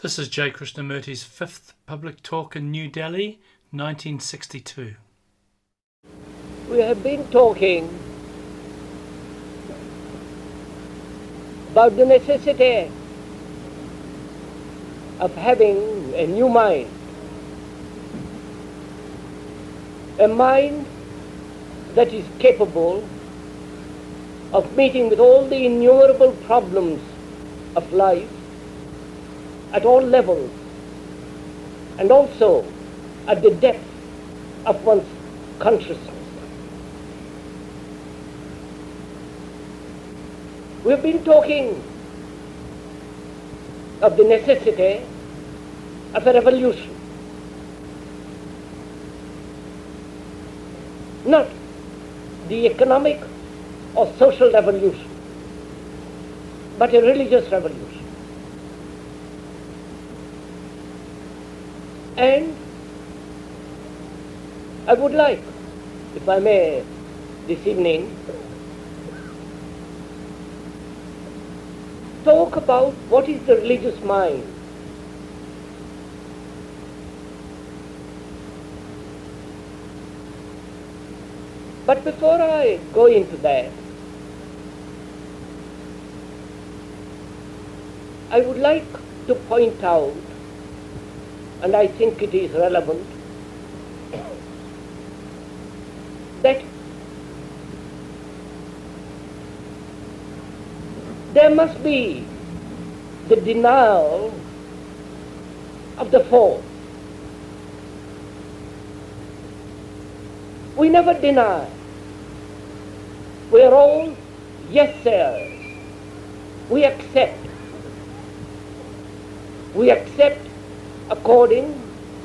This is J. Krishnamurti's fifth public talk in New Delhi, 1962. We have been talking about the necessity of having a new mind, a mind that is capable of meeting with all the innumerable problems of life at all levels, and also at the depth of one's consciousness. We've been talking of the necessity of a revolution, not the economic or social revolution, but a religious revolution. And I would like, if I may, this evening, talk about what is the religious mind. But before I go into that, I would like to point out, and I think it is relevant, that there must be the denial of the false. We never deny. We are all yes sirs. We accept. We accept according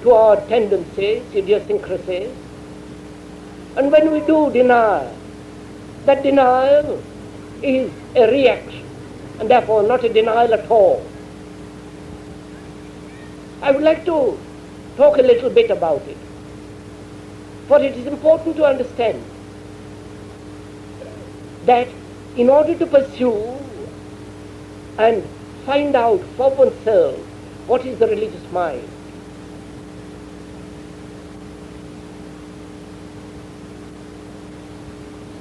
to our tendencies, idiosyncrasies. And when we do deny, that denial is a reaction, and therefore not a denial at all. I would like to talk a little bit about it, for it is important to understand that in order to pursue and find out for oneself what is the religious mind,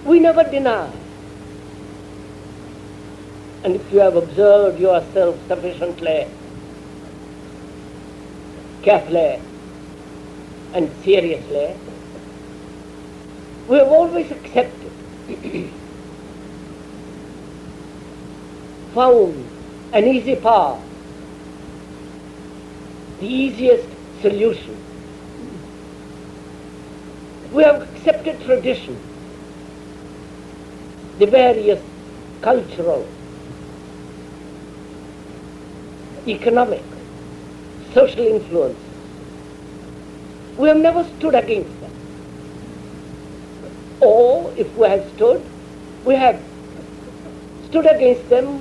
we never deny. And if you have observed yourself sufficiently, carefully and seriously, we have always accepted, found an easy path, the easiest solution. We have accepted tradition, the various cultural, economic, social influences. We have never stood against them. Or if we have stood, we have stood against them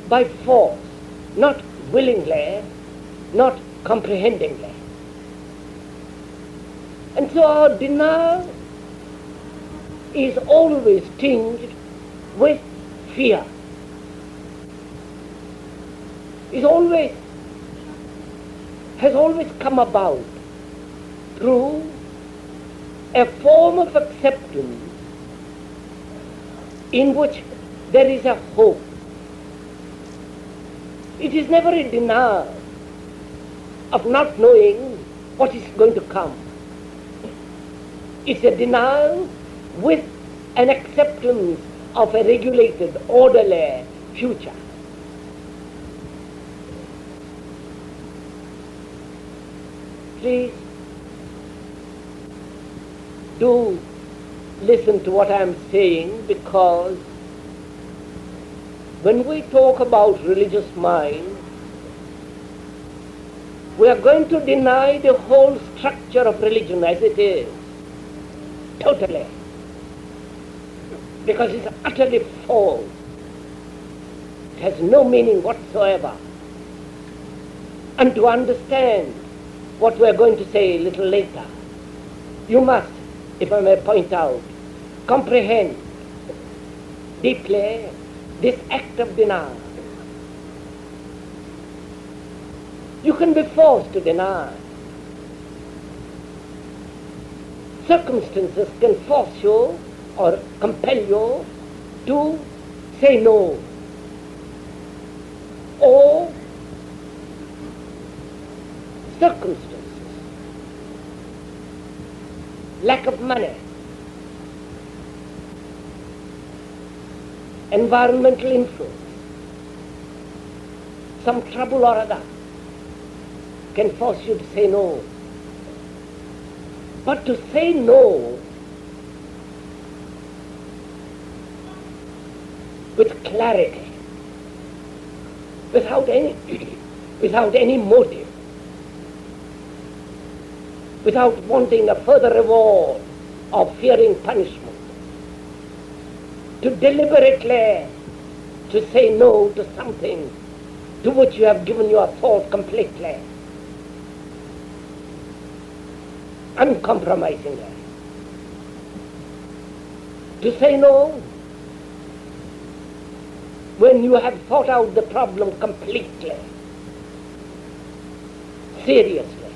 by force, not willingly, not comprehendingly. And so our denial is always tinged with fear. Has always come about through a form of acceptance in which there is a hope. It is never a denial of not knowing what is going to come. It's a denial with an acceptance of a regulated, orderly future. Please do listen to what I am saying, because when we talk about religious mind, we are going to deny the whole structure of religion as it is, totally, because it's utterly false. It has no meaning whatsoever. And to understand what we are going to say a little later, you must, if I may point out, comprehend deeply this act of denial. You can be forced to deny. Circumstances can force you or compel you to say no. Or circumstances, lack of money, environmental influence, some trouble or other can force you to say no. But to say no with clarity, without any motive, without wanting a further reward or fearing punishment, to deliberately to say no to something to which you have given your thought completely, uncompromisingly. To say no when you have thought out the problem completely, seriously.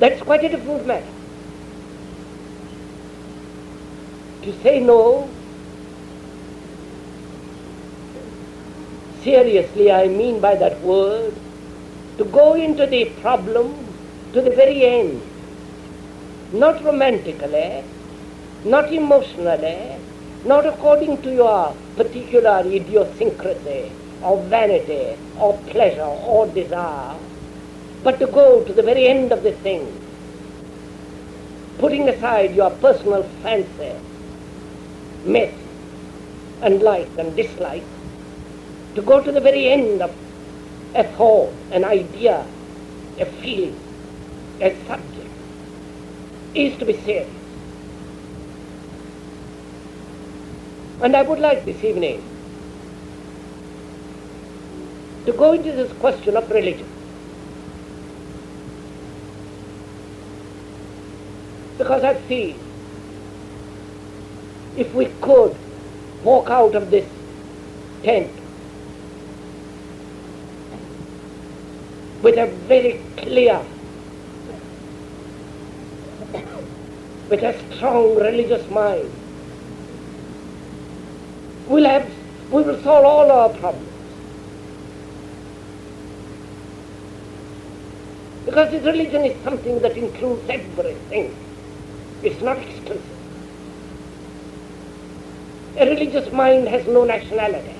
That's quite a different matter. To say no, seriously, I mean by that word, to go into the problem to the very end, not romantically, not emotionally, not according to your particular idiosyncrasy or vanity or pleasure or desire, but to go to the very end of the thing, putting aside your personal fancy, myth and like and dislike, to go to the very end of a thought, an idea, a feeling, a subject, is to be serious. And I would like this evening to go into this question of religion. Because I feel if we could walk out of this tent with a very clear, with a strong religious mind, we will solve all our problems. Because this religion is something that includes everything. It's not exclusive. A religious mind has no nationality.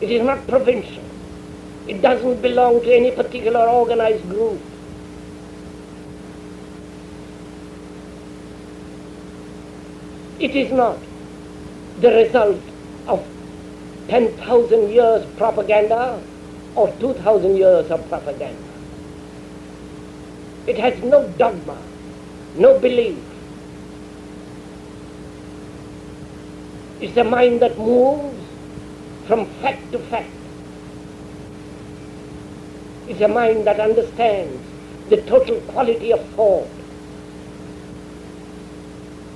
It is not provincial. It doesn't belong to any particular organized group. It is not the result of 10,000 years propaganda or 2,000 years of propaganda. It has no dogma, no belief. It's a mind that moves from fact to fact. It's a mind that understands the total quality of thought,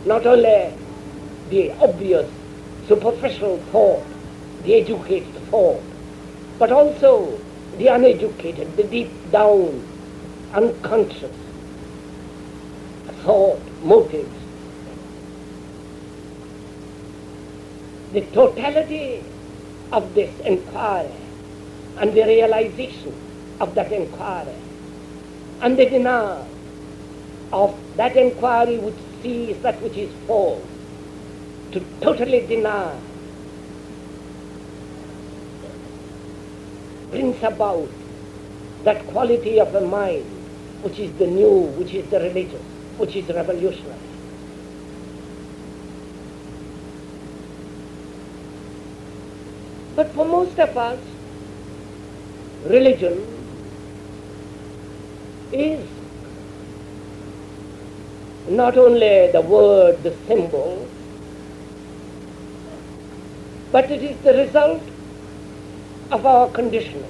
not only the obvious, superficial thought, the educated thought, but also the uneducated, the deep down, unconscious thought, motives. The totality of this inquiry and the realization of that inquiry and the denial of that inquiry which sees that which is false, to totally deny, brings about that quality of a mind which is the new, which is the religious, which is revolutionary. But for most of us, religion is not only the word, the symbol, but it is the result of our conditioning.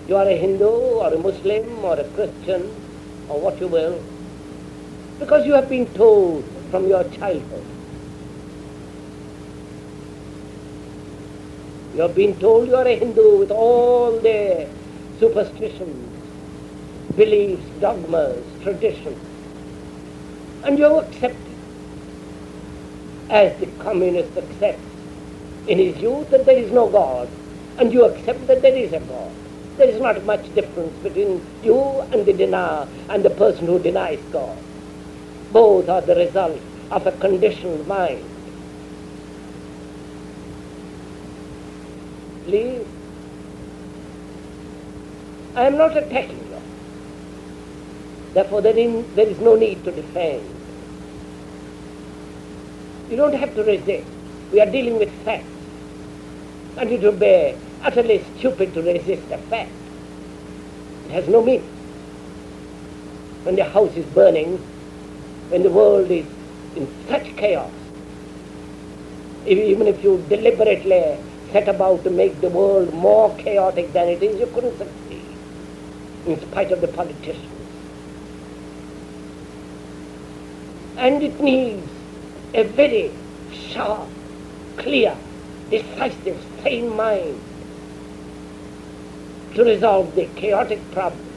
You are a Hindu or a Muslim or a Christian or what you will, because you have been told from your childhood You have been told you are a Hindu with all their superstitions, beliefs, dogmas, traditions. And you have accepted, as the communist accepts in his youth that there is no God, and you accept that there is a God. There is not much difference between you and the denier and the person who denies God. Both are the result of a conditioned mind. Please, I am not attacking you. Therefore there is no need to defend. You don't have to resist. We are dealing with facts. And it would be utterly stupid to resist a fact. It has no meaning. When the house is burning, when the world is in such chaos, even if you deliberately set about to make the world more chaotic than it is, you couldn't succeed, in spite of the politicians. And it needs a very sharp, clear, decisive, sane mind to resolve the chaotic problems.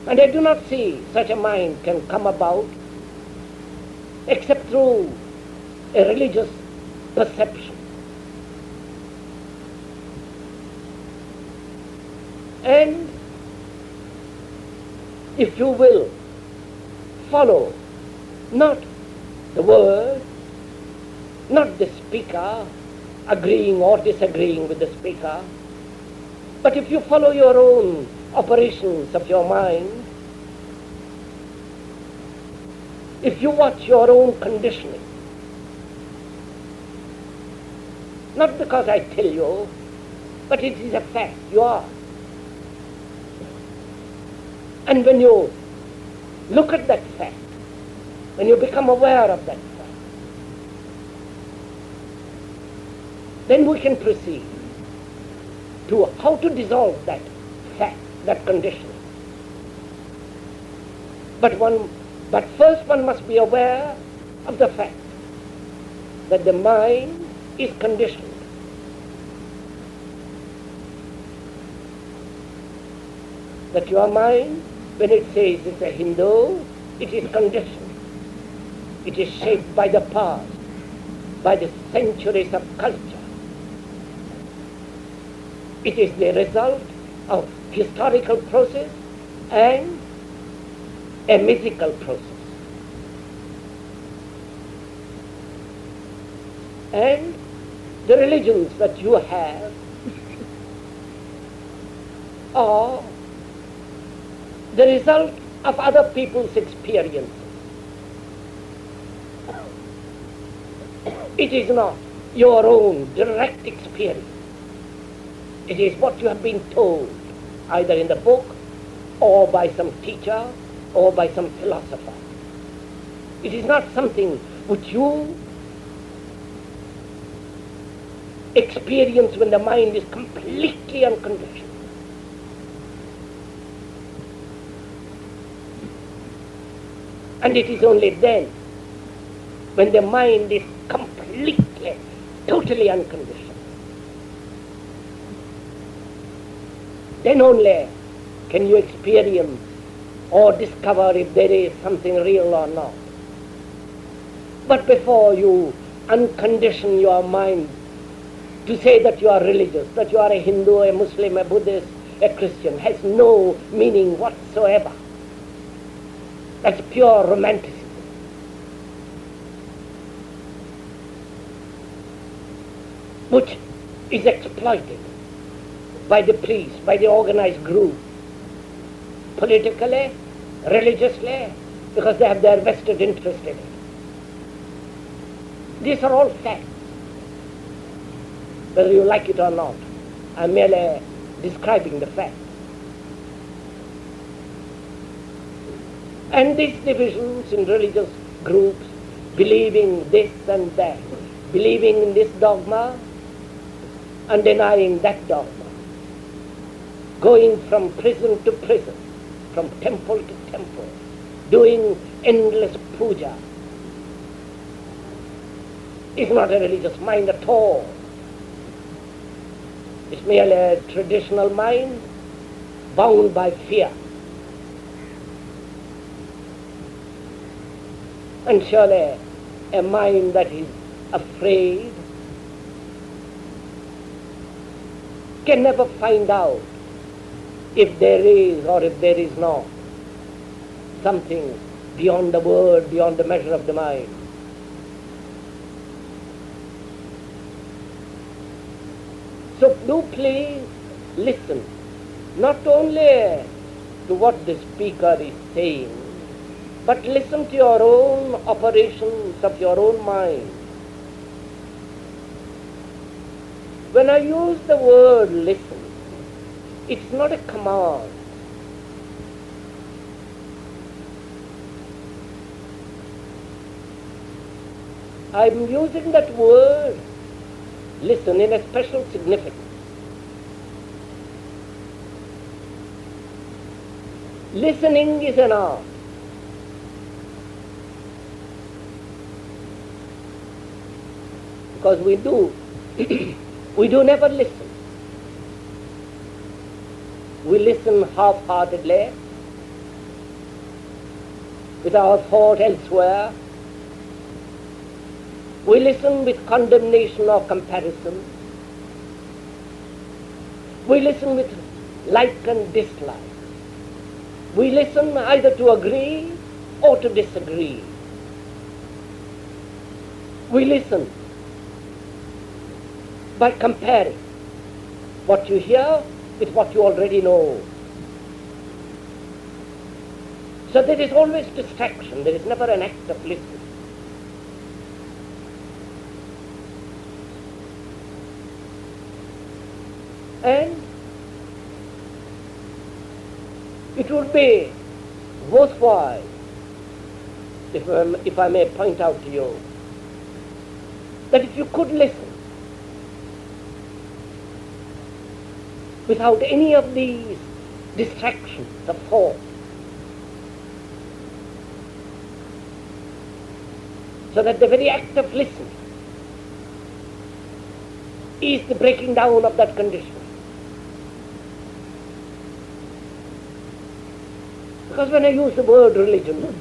And I do not see such a mind can come about except through a religious perception. And if you will follow not the word, not the speaker, agreeing or disagreeing with the speaker, but if you follow your own operations of your mind, if you watch your own conditioning, not because I tell you, but it is a fact, you are. And when you look at that fact, when you become aware of that fact, then we can proceed to how to dissolve that fact, that condition. But first one must be aware of the fact that the mind is conditioned. That your mind, when it says it's a Hindu, it is conditioned. It is shaped by the past, by the centuries of culture. It is the result of historical process and a mythical process. And the religions that you have are the result of other people's experiences. It is not your own direct experience. It is what you have been told, either in the book, or by some teacher, or by some philosopher. It is not something which you experience when the mind is completely unconditioned. And it is only then, when the mind is completely, totally unconditioned, then only can you experience or discover if there is something real or not. But before you uncondition your mind to say that you are religious, that you are a Hindu, a Muslim, a Buddhist, a Christian, has no meaning whatsoever. That's pure romanticism. Which is exploited by the police, by the organized group, politically, religiously, because they have their vested interest in it. These are all facts, whether you like it or not. I'm merely describing the facts. And these divisions in religious groups, believing this and that, believing in this dogma and denying that dogma, going from prison to prison, from temple to temple, doing endless puja, is not a religious mind at all. It's merely a traditional mind bound by fear. And surely a mind that is afraid can never find out if there is or if there is not something beyond the word, beyond the measure of the mind. So do please listen, not only to what the speaker is saying, but listen to your own operations of your own mind. When I use the word listen, it's not a command. I'm using that word listen in a special significance. Listening is an art. Because we do never listen. We listen half-heartedly, with our thought elsewhere. We listen with condemnation or comparison. We listen with like and dislike. We listen either to agree or to disagree. We listen by comparing what you hear with what you already know. So there is always distraction. There is never an act of listening. And it would be worthwhile if I may point out to you that if you could listen without any of these distractions of thought, so that the very act of listening is the breaking down of that condition. Because when I use the word religion,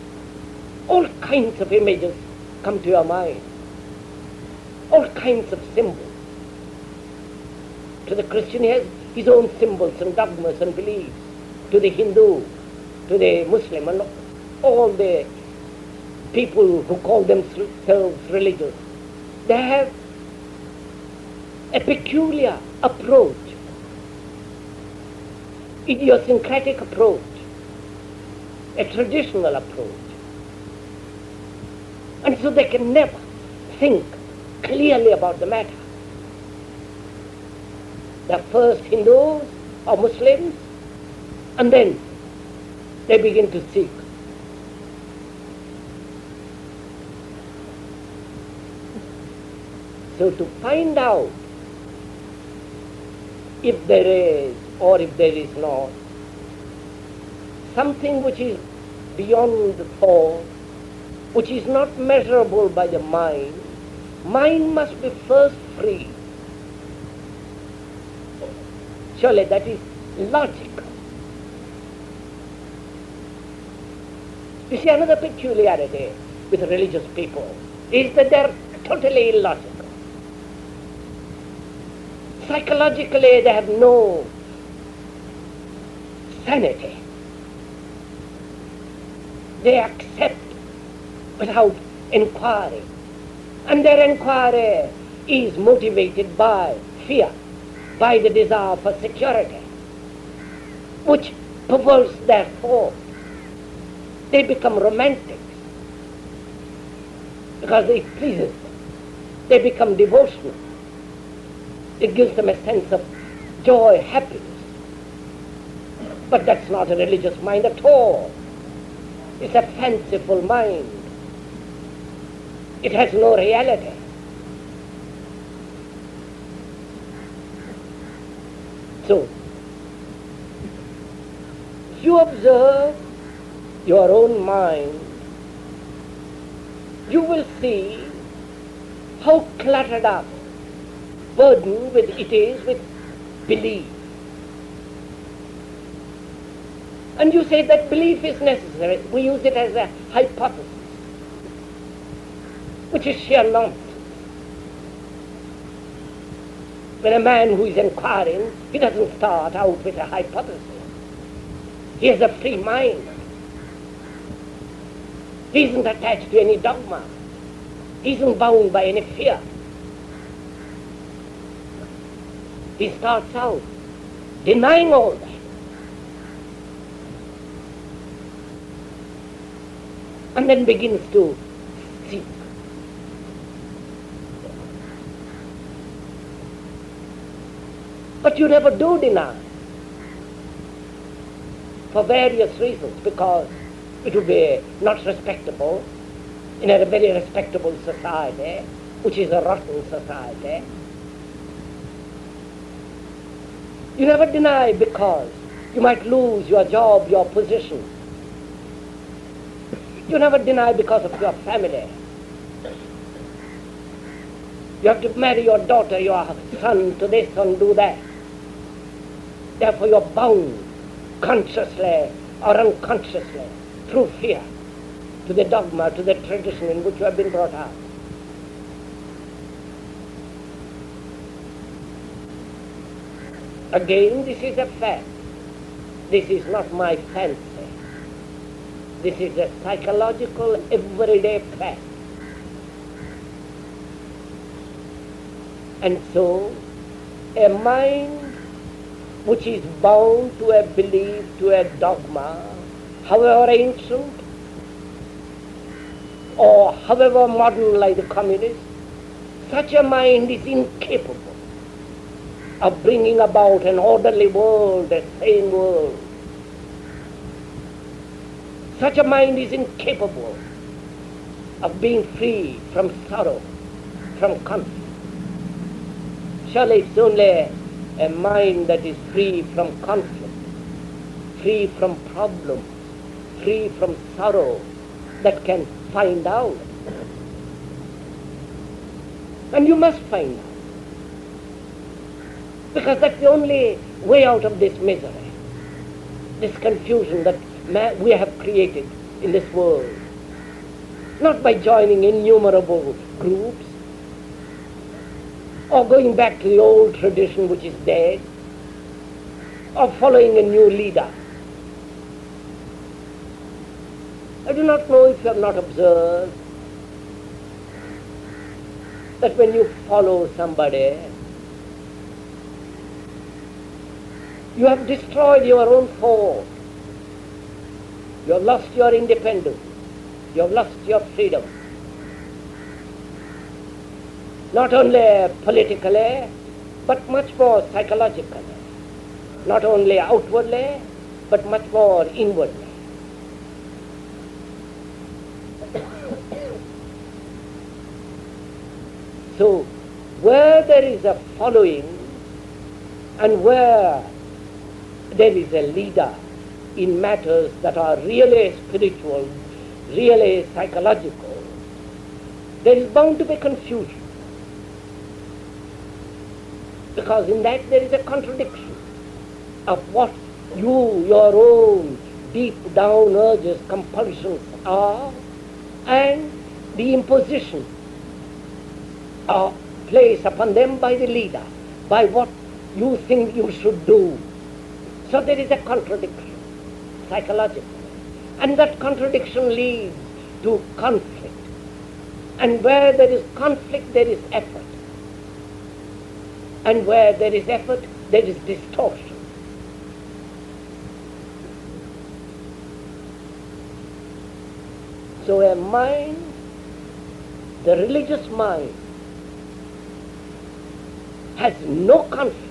all kinds of images come to your mind, all kinds of symbols. To the Christian, he has his own symbols and dogmas and beliefs. To the Hindu, to the Muslim, and all the people who call themselves religious, they have a peculiar approach, idiosyncratic approach, a traditional approach. And so they can never think clearly about the matter. They're first Hindus or Muslims, and then they begin to seek. So to find out if there is or if there is not something which is beyond the thought, which is not measurable by the mind must be first free. Surely that is logical. You see, another peculiarity with religious people is that they are totally illogical. Psychologically, they have no sanity. They accept without inquiry. And their inquiry is motivated by fear, by the desire for security, which perverts their thought. They become romantics because it pleases them. They become devotional. It gives them a sense of joy, happiness. But that's not a religious mind at all. It's a fanciful mind. It has no reality. So, if you observe your own mind, you will see how cluttered up, burdened with it is with belief. And you say that belief is necessary. We use it as a hypothesis, which is sheer nonsense. When a man who is inquiring, he doesn't start out with a hypothesis. He has a free mind. He isn't attached to any dogma. He isn't bound by any fear. He starts out denying all that. And then begins to seek. But you never do deny, for various reasons, because it would be not respectable in a very respectable society, which is a rotten society. You never deny because you might lose your job, your position. You never deny because of your family. You have to marry your daughter, your son to this and do that. Therefore you're bound, consciously or unconsciously, through fear, to the dogma, to the tradition in which you have been brought up. Again, this is a fact. This is not my fancy. This is a psychological, everyday fact. And so, a mind which is bound to a belief, to a dogma, however ancient or however modern like the communist, such a mind is incapable of bringing about an orderly world, a sane world. Such a mind is incapable of being free from sorrow, from conflict. Surely it's only a mind that is free from conflict, free from problems, free from sorrow, that can find out. And you must find out. Because that's the only way out of this misery, this confusion that we have created in this world. Not by joining innumerable groups, or going back to the old tradition which is dead, or following a new leader. I do not know if you have not observed that when you follow somebody, you have destroyed your own thought. You have lost your independence. You have lost your freedom. Not only politically, but much more psychologically. Not only outwardly, but much more inwardly. So, where there is a following and where there is a leader in matters that are really spiritual, really psychological, there is bound to be confusion. Because in that there is a contradiction of what your own deep down urges, compulsions are, and the imposition placed upon them by the leader, by what you think you should do. So there is a contradiction, psychologically. And that contradiction leads to conflict. And where there is conflict, there is effort. And where there is effort, there is distortion. So a mind, the religious mind, has no conflict.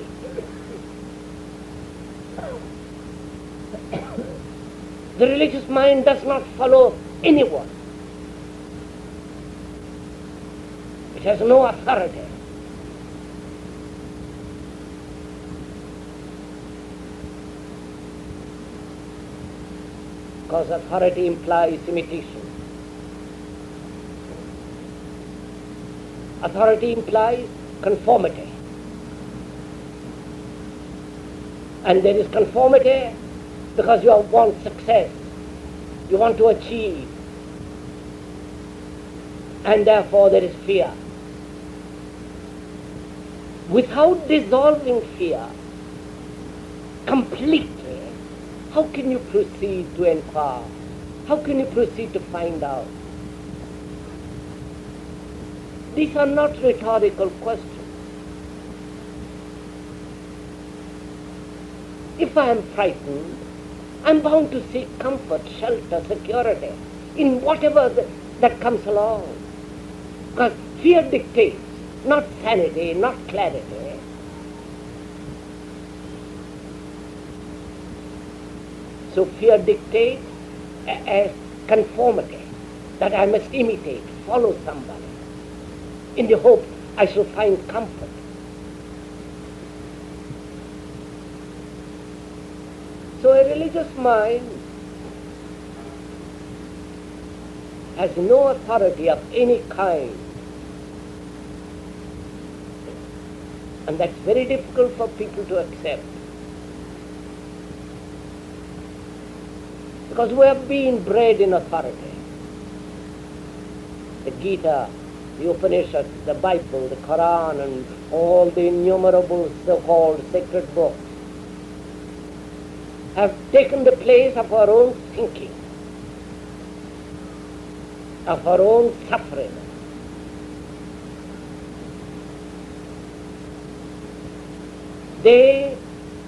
The religious mind does not follow anyone. It has no authority. Because authority implies imitation. Authority implies conformity. And there is conformity because you want success, you want to achieve, and therefore there is fear. Without dissolving fear completely, how can you proceed to inquire? How can you proceed to find out? These are not rhetorical questions. If I am frightened, I am bound to seek comfort, shelter, security in whatever that comes along. Because fear dictates, not sanity, not clarity. So fear dictates as conformity, that I must imitate, follow somebody, in the hope I shall find comfort. So a religious mind has no authority of any kind. And that's very difficult for people to accept. Because we have been bred in authority. The Gita, the Upanishads, the Bible, the Quran, and all the innumerable so-called sacred books have taken the place of our own thinking, of our own suffering. They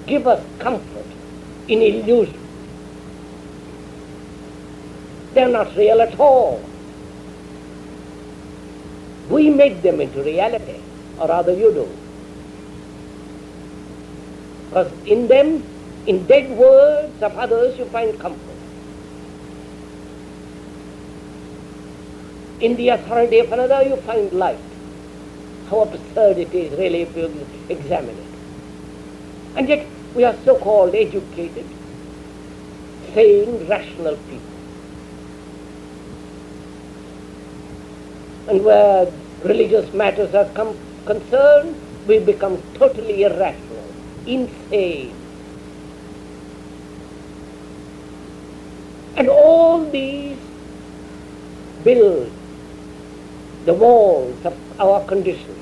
give us comfort in illusion. They are not real at all. We make them into reality, or rather you do. Because in them, in dead words of others, you find comfort. In the authority of another, you find light. How absurd it is, really, if you examine it. And yet, we are so-called educated, sane, rational people. And where religious matters are concerned, we become totally irrational, insane. And all these build the walls of our condition.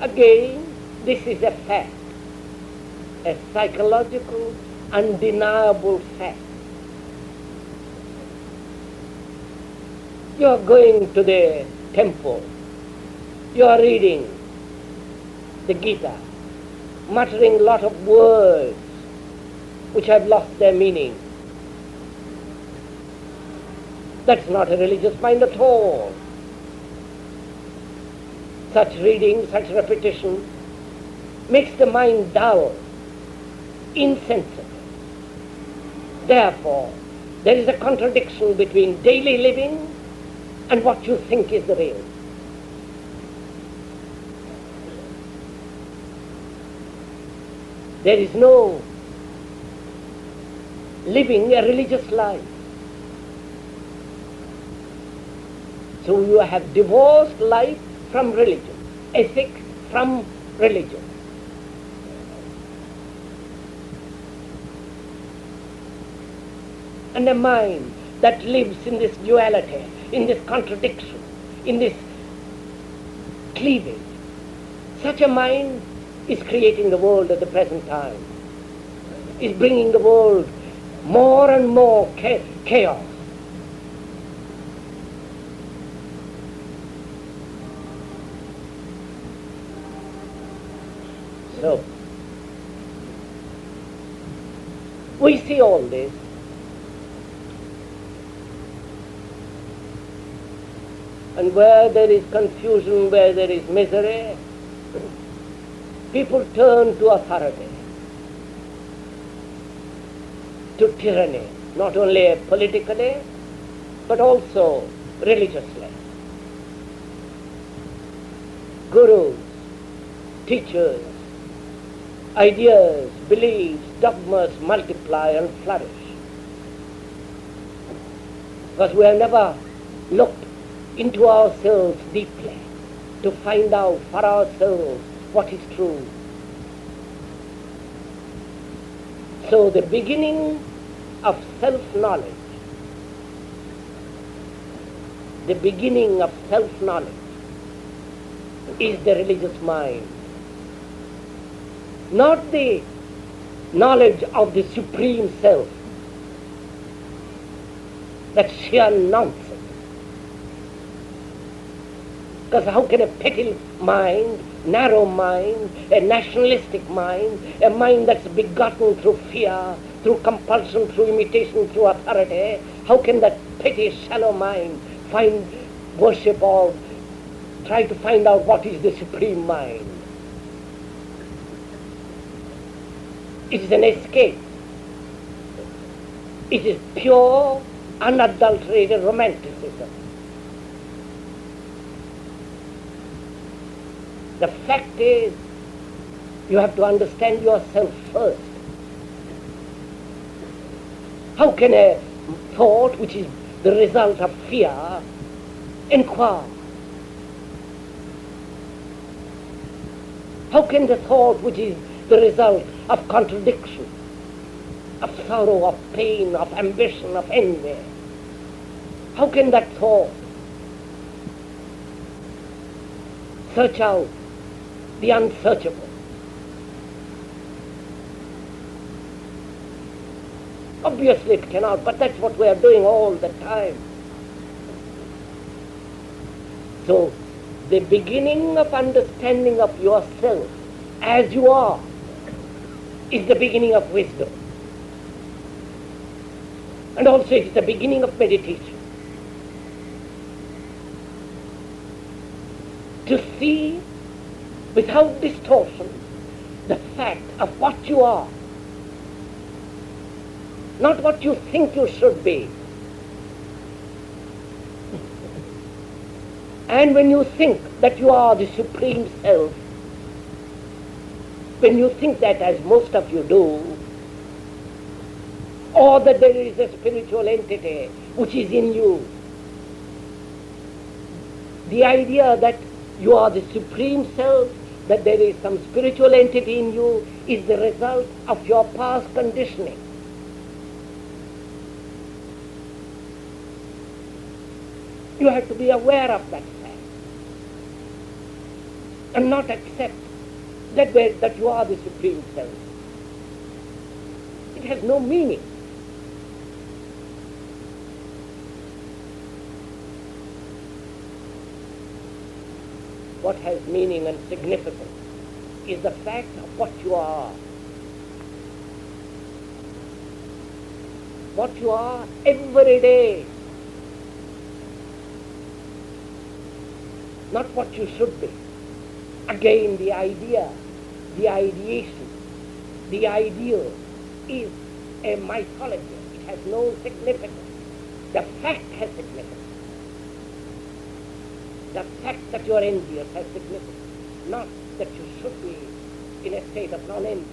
Again, this is a fact, a psychological, undeniable fact. You are going to the temple, you are reading the Gita, muttering a lot of words which have lost their meaning. That's not a religious mind at all. Such reading, such repetition makes the mind dull, insensitive. Therefore, there is a contradiction between daily living and what you think is the real. There is no living a religious life. So you have divorced life from religion, ethics from religion. And a mind that lives in this duality, in this contradiction, in this cleavage, such a mind is creating the world at the present time, is bringing the world more and more chaos. So, we see all this. And where there is confusion, where there is misery, people turn to authority, to tyranny, not only politically, but also religiously. Gurus, teachers, ideas, beliefs, dogmas multiply and flourish. Because we have never look into ourselves deeply to find out for ourselves what is true. So the beginning of self-knowledge, is the religious mind. Not the knowledge of the Supreme Self. That's sheer nonsense. Because how can a petty mind, narrow mind, a nationalistic mind, a mind that's begotten through fear, through compulsion, through imitation, through authority, how can that petty, shallow mind find worship or try to find out what is the Supreme Mind? It is an escape. It is pure, unadulterated romanticism. The fact is, you have to understand yourself first. How can a thought which is the result of fear inquire? How can the thought which is the result of contradiction, of sorrow, of pain, of ambition, of envy, how can that thought search out the unsearchable? Obviously it cannot, but that's what we are doing all the time. So the beginning of understanding of yourself as you are is the beginning of wisdom. And also it is the beginning of meditation. To see without distortion the fact of what you are, not what you think you should be. And when you think that you are the Supreme Self, when you think that, as most of you do, or that there is a spiritual entity which is in you, the idea that you are the Supreme Self, that there is some spiritual entity in you, is the result of your past conditioning. You have to be aware of that fact and not accept that you are the Supreme Self. It has no meaning. What has meaning and significance is the fact of what you are. What you are every day. Not what you should be. Again, the idea, the ideation, the ideal is a mythology. It has no significance. The fact has significance. The fact that you are envious has significance, not that you should be in a state of non-envy.